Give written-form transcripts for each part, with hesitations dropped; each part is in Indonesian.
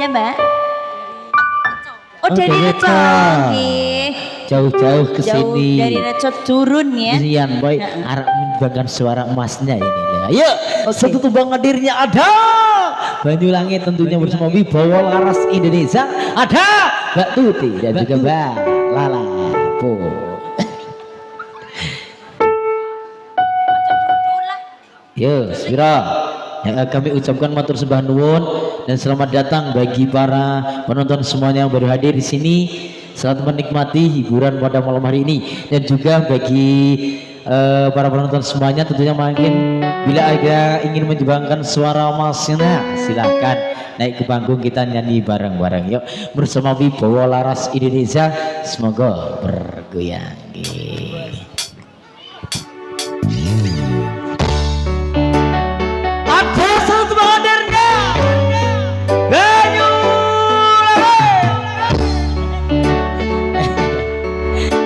aja Mbak? Oh dari Reco, nggih. Jauh-jauh ke Jauh sini. dari Reco turun ya. Rian boy, arah menyumbangkan suara emasnya ini. Ayo, satu tumbang hadirnya ada. Banyulangi tentunya bersama Wibawa Laras Indonesia. Ada Mbak Tuti dan juga Mbak Lala Po. Yo, Spira. Yang kami ucapkan matur sembah nuwun dan selamat datang bagi para penonton semuanya yang baru hadir di sini. Selamat menikmati hiburan pada malam hari ini dan juga bagi para penonton semuanya tentunya makin bila ada ingin menjebangkan suara emasnya silahkan naik ke panggung kita nyanyi bareng-bareng yuk bersama Wibawa Laras Indonesia, semoga bergoyang. Ada satu modernya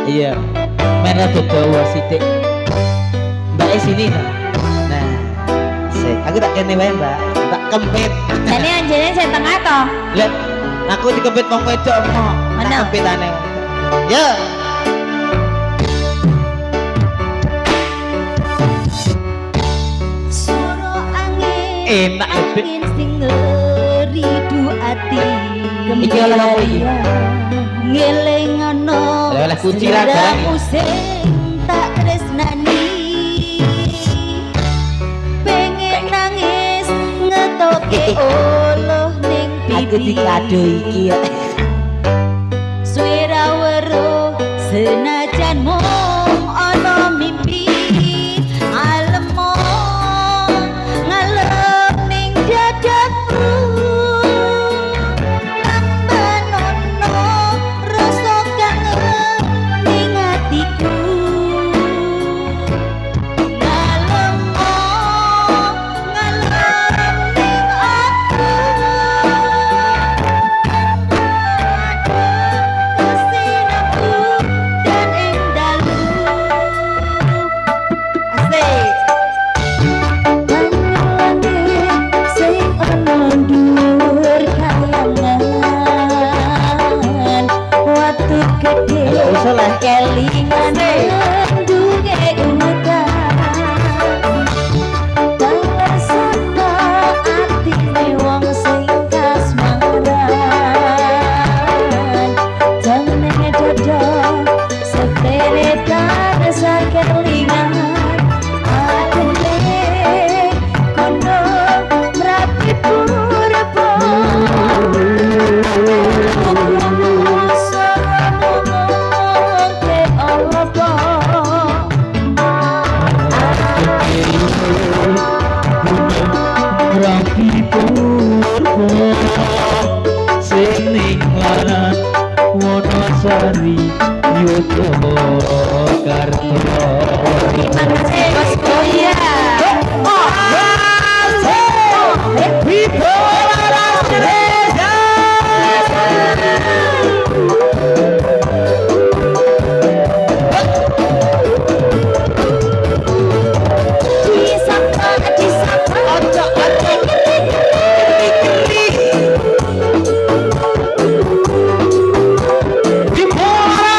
iya merah bebawa sitik Mbak sini nah aku tak kene wae Mbak tak kempit Jadi anjene saya tengah toh. lihat aku dikempit wong wedok mo Mana? kempitane ya Suara enak lebih angin sing ngeridu ati. Iki oleh apa iki? Ngelingono Oleh kunci lah barang sing tak tresnani. Pengen nangis ngetoke oloh ning aku pipi. dikado iki ya Suara weruh senajan mung ana mimpi alemo ngalem ning dadaku lambanono rasa kangen ning atiku ngalemo ngalem ning aku Kesinaku dan ing dalu asik Banyuwangi sing ana dhuwur kayangan watu gedhe Halo, usul, kelingan duwe udan Talasana atine wong sing kasmaran Jangan dada seteretan sakelingan Adele kono merapi purba Ke apa rapi purba sing ning laran Wonosari Yogyakarta. Terima kasih Mas Boya Wibawa Laras Indonesia. Disapa Ojo Wibawa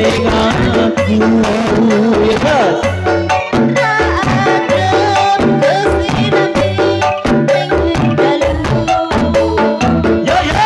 dengan aku. Ya bos. Yo yo.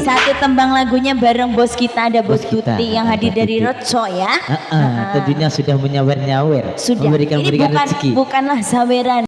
Satu tembang lagunya bareng bos kita, ada bos kita, Tuti yang hadir Bos dari Tuti. Roco ya. Tentunya sudah menyawer-nyawer, Sudah. memberikan Ini bukan rezeki. bukanlah saweran.